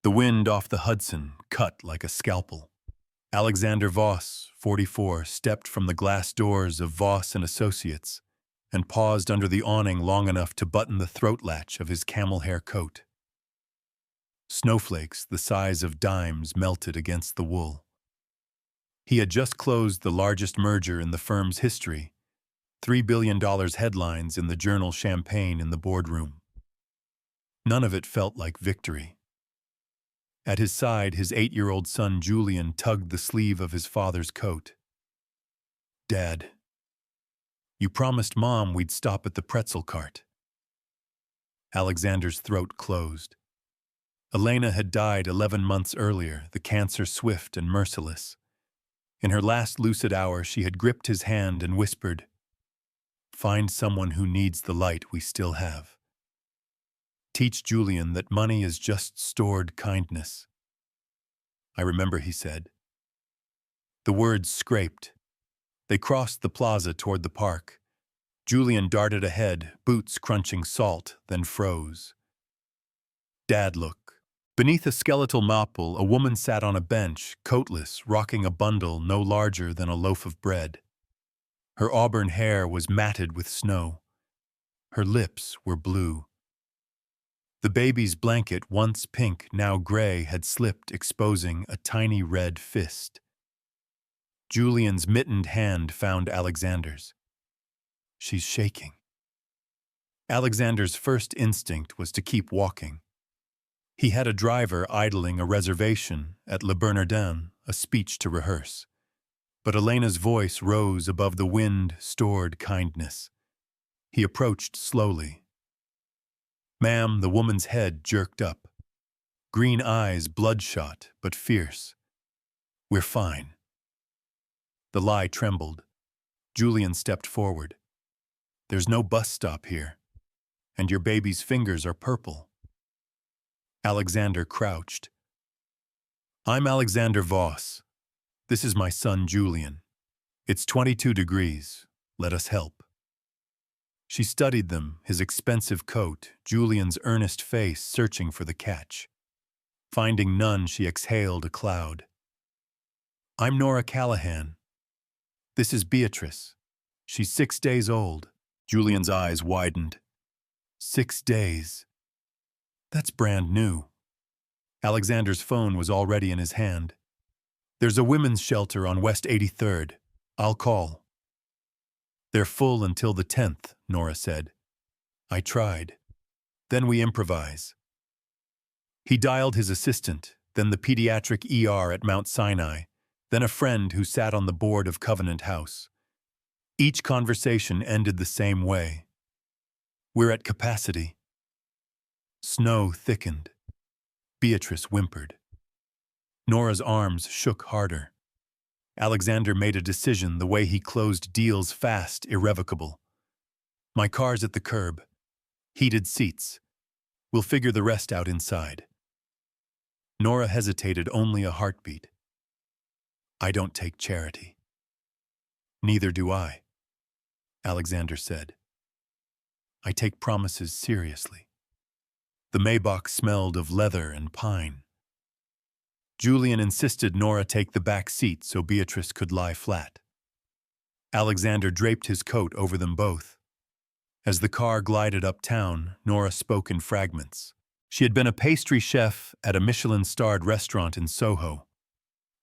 The wind off the Hudson cut like a scalpel. Alexander Voss, 44, stepped from the glass doors of Voss and Associates and paused under the awning long enough to button the throat latch of his camel hair coat. Snowflakes the size of dimes melted against the wool. He had just closed the largest merger in the firm's history, $3 billion headlines in the journal Champagne in the boardroom. None of it felt like victory. At his side, his 8-year-old son Julian tugged the sleeve of his father's coat. "Dad, you promised Mom we'd stop at the pretzel cart." Alexander's throat closed. Elena had died 11 months earlier, the cancer swift and merciless. In her last lucid hour, she had gripped his hand and whispered, "Find someone who needs the light we still have. Teach Julian that money is just stored kindness." "I remember," he said. The words scraped. They crossed the plaza toward the park. Julian darted ahead, boots crunching salt, then froze. "Dad, look." Beneath a skeletal maple, a woman sat on a bench, coatless, rocking a bundle no larger than a loaf of bread. Her auburn hair was matted with snow. Her lips were blue. The baby's blanket, once pink, now gray, had slipped, exposing a tiny red fist. Julian's mittened hand found Alexander's. "She's shaking." Alexander's first instinct was to keep walking. He had a driver idling a reservation at Le Bernardin, a speech to rehearse. But Elena's voice rose above the wind-stored kindness. He approached slowly. "Ma'am," the woman's head jerked up. Green eyes bloodshot but fierce. "We're fine." The lie trembled. Julian stepped forward. "There's no bus stop here, and your baby's fingers are purple." Alexander crouched. "I'm Alexander Voss. This is my son Julian. It's 22 degrees. Let us help." She studied them, his expensive coat, Julian's earnest face searching for the catch. Finding none, she exhaled a cloud. "I'm Nora Callahan. This is Beatrice. She's 6 days old." Julian's eyes widened. 6 days. That's brand new. Alexander's phone was already in his hand. "There's a women's shelter on West 83rd. I'll call." "They're full until the 10th, Nora said. "I tried. Then we improvise." He dialed his assistant, then the pediatric ER at Mount Sinai, then a friend who sat on the board of Covenant House. Each conversation ended the same way. "We're at capacity." Snow thickened. Beatrice whimpered. Nora's arms shook harder. Alexander made a decision the way he closed deals fast, irrevocable. "My car's at the curb. Heated seats. We'll figure the rest out inside." Nora hesitated only a heartbeat. "I don't take charity." "Neither do I," Alexander said. "I take promises seriously." The Maybach smelled of leather and pine. Julian insisted Nora take the back seat so Beatrice could lie flat. Alexander draped his coat over them both. As the car glided uptown, Nora spoke in fragments. She had been a pastry chef at a Michelin-starred restaurant in Soho.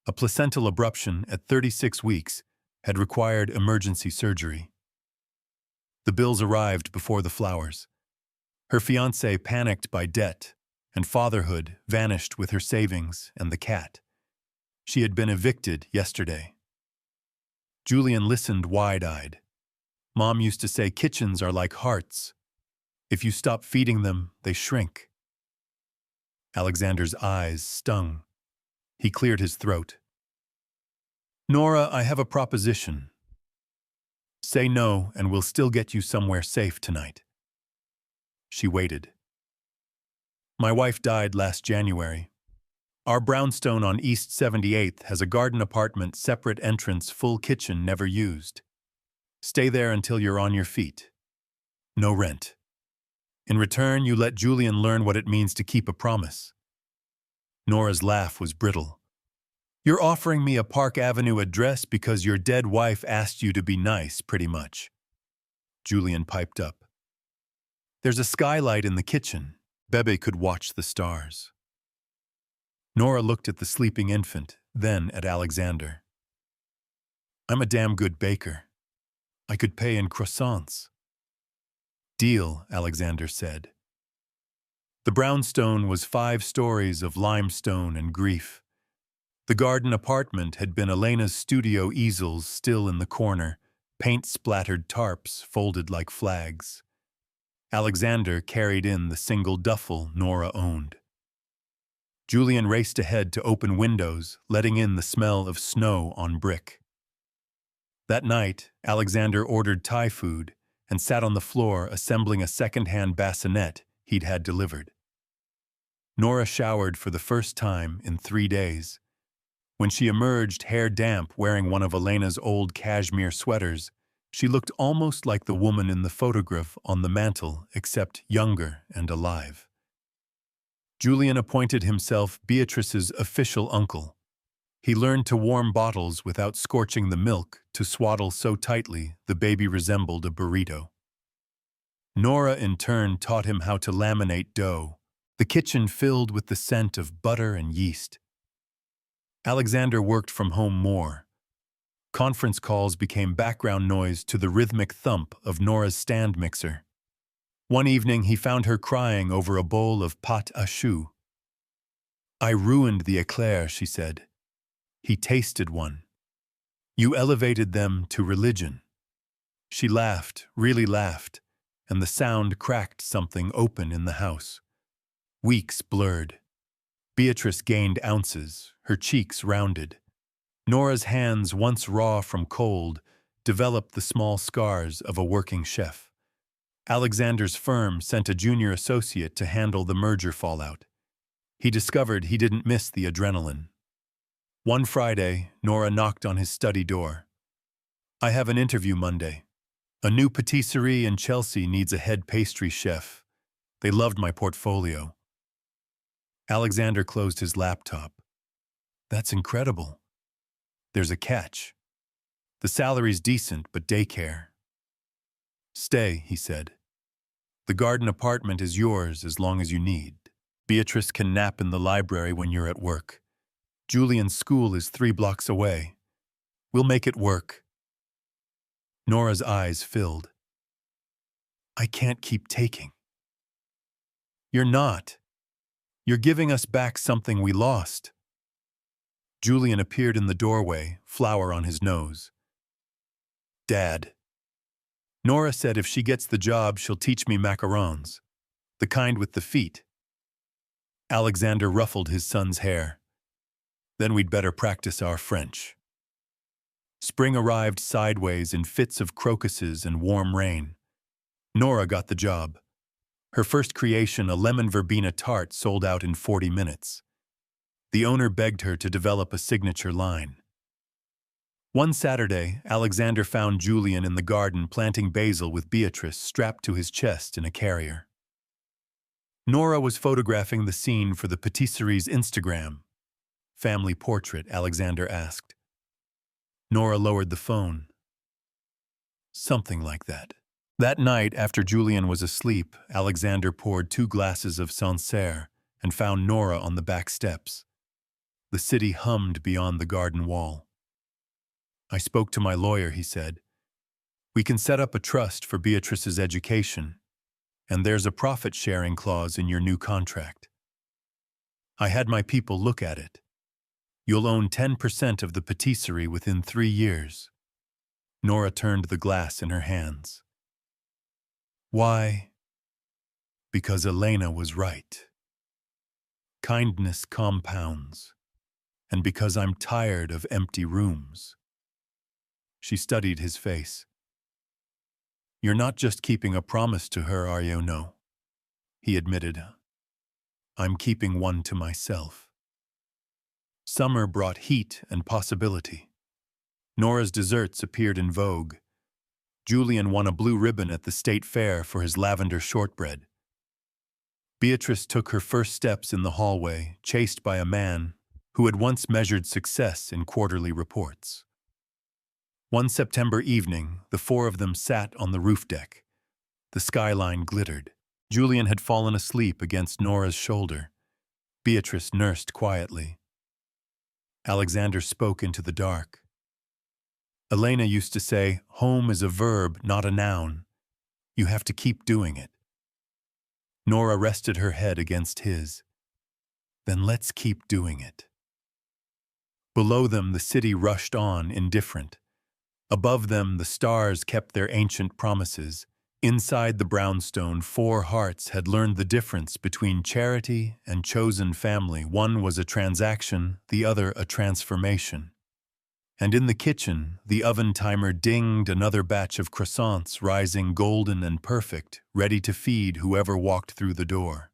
A placental abruption at 36 weeks had required emergency surgery. The bills arrived before the flowers. Her fiancé panicked by debt, and fatherhood vanished with her savings and the cat. She had been evicted yesterday. Julian listened wide-eyed. Mom used to say kitchens are like hearts. If you stop feeding them, they shrink. Alexander's eyes stung. He cleared his throat. "Nora, I have a proposition. Say no, and we'll still get you somewhere safe tonight." She waited. "My wife died last January. Our brownstone on East 78th has a garden apartment, separate entrance, full kitchen, never used. Stay there until you're on your feet. No rent. In return, you let Julian learn what it means to keep a promise." Nora's laugh was brittle. You're offering me a Park Avenue address because your dead wife asked you to be nice, pretty much. Julian piped up. There's a skylight in the kitchen. Bebe could watch the stars. Nora looked at the sleeping infant, then at Alexander. I'm a damn good baker. I could pay in croissants. Deal, Alexander said. The brownstone was 5 stories of limestone and grief. The garden apartment had been Elena's studio easels still in the corner, paint-splattered tarps folded like flags. Alexander carried in the single duffel Nora owned. Julian raced ahead to open windows, letting in the smell of snow on brick. That night, Alexander ordered Thai food and sat on the floor assembling a second-hand bassinet he'd had delivered. Nora showered for the first time in 3 days. When she emerged, hair damp, wearing one of Elena's old cashmere sweaters, she looked almost like the woman in the photograph on the mantel, except younger and alive. Julian appointed himself Beatrice's official uncle. He learned to warm bottles without scorching the milk to swaddle so tightly the baby resembled a burrito. Nora, in turn, taught him how to laminate dough, the kitchen filled with the scent of butter and yeast. Alexander worked from home more. Conference calls became background noise to the rhythmic thump of Nora's stand mixer. One evening, he found her crying over a bowl of pâte à choux. I ruined the eclair, she said. He tasted one. You elevated them to religion. She laughed, really laughed, and the sound cracked something open in the house. Weeks blurred. Beatrice gained ounces, her cheeks rounded. Nora's hands, once raw from cold, developed the small scars of a working chef. Alexander's firm sent a junior associate to handle the merger fallout. He discovered he didn't miss the adrenaline. One Friday, Nora knocked on his study door. I have an interview Monday. A new patisserie in Chelsea needs a head pastry chef. They loved my portfolio. Alexander closed his laptop. That's incredible. There's a catch. The salary's decent, but daycare. Stay, he said. The garden apartment is yours as long as you need. Beatrice can nap in the library when you're at work. Julian's school is 3 blocks away. We'll make it work. Nora's eyes filled. I can't keep taking. You're not. You're giving us back something we lost. Julian appeared in the doorway, flour on his nose. Dad. Nora said if she gets the job, she'll teach me macarons, the kind with the feet. Alexander ruffled his son's hair. Then we'd better practice our French. Spring arrived sideways in fits of crocuses and warm rain. Nora got the job. Her first creation, a lemon verbena tart, sold out in 40 minutes. The owner begged her to develop a signature line. One Saturday, Alexander found Julian in the garden planting basil with Beatrice strapped to his chest in a carrier. Nora was photographing the scene for the patisserie's Instagram. Family portrait, Alexander asked. Nora lowered the phone. Something like that. That night, after Julian was asleep, Alexander poured 2 glasses of Sancerre and found Nora on the back steps. The city hummed beyond the garden wall. I spoke to my lawyer, he said. We can set up a trust for Beatrice's education, and there's a profit-sharing clause in your new contract. I had my people look at it. You'll own 10% of the patisserie within 3 years. Nora turned the glass in her hands. Why? Because Elena was right. Kindness compounds, and because I'm tired of empty rooms. She studied his face. You're not just keeping a promise to her, are you? No, he admitted. I'm keeping one to myself. Summer brought heat and possibility. Nora's desserts appeared in vogue. Julian won a blue ribbon at the state fair for his lavender shortbread. Beatrice took her first steps in the hallway, chased by a man who had once measured success in quarterly reports. One September evening, the four of them sat on the roof deck. The skyline glittered. Julian had fallen asleep against Nora's shoulder. Beatrice nursed quietly. Alexander spoke into the dark. Elena used to say, "Home is a verb, not a noun. You have to keep doing it." Nora rested her head against his. "Then let's keep doing it." Below them, the city rushed on, indifferent. Above them, the stars kept their ancient promises. Inside the brownstone, four hearts had learned the difference between charity and chosen family. One was a transaction, the other a transformation. And in the kitchen, the oven timer dinged, another batch of croissants rising golden and perfect, ready to feed whoever walked through the door.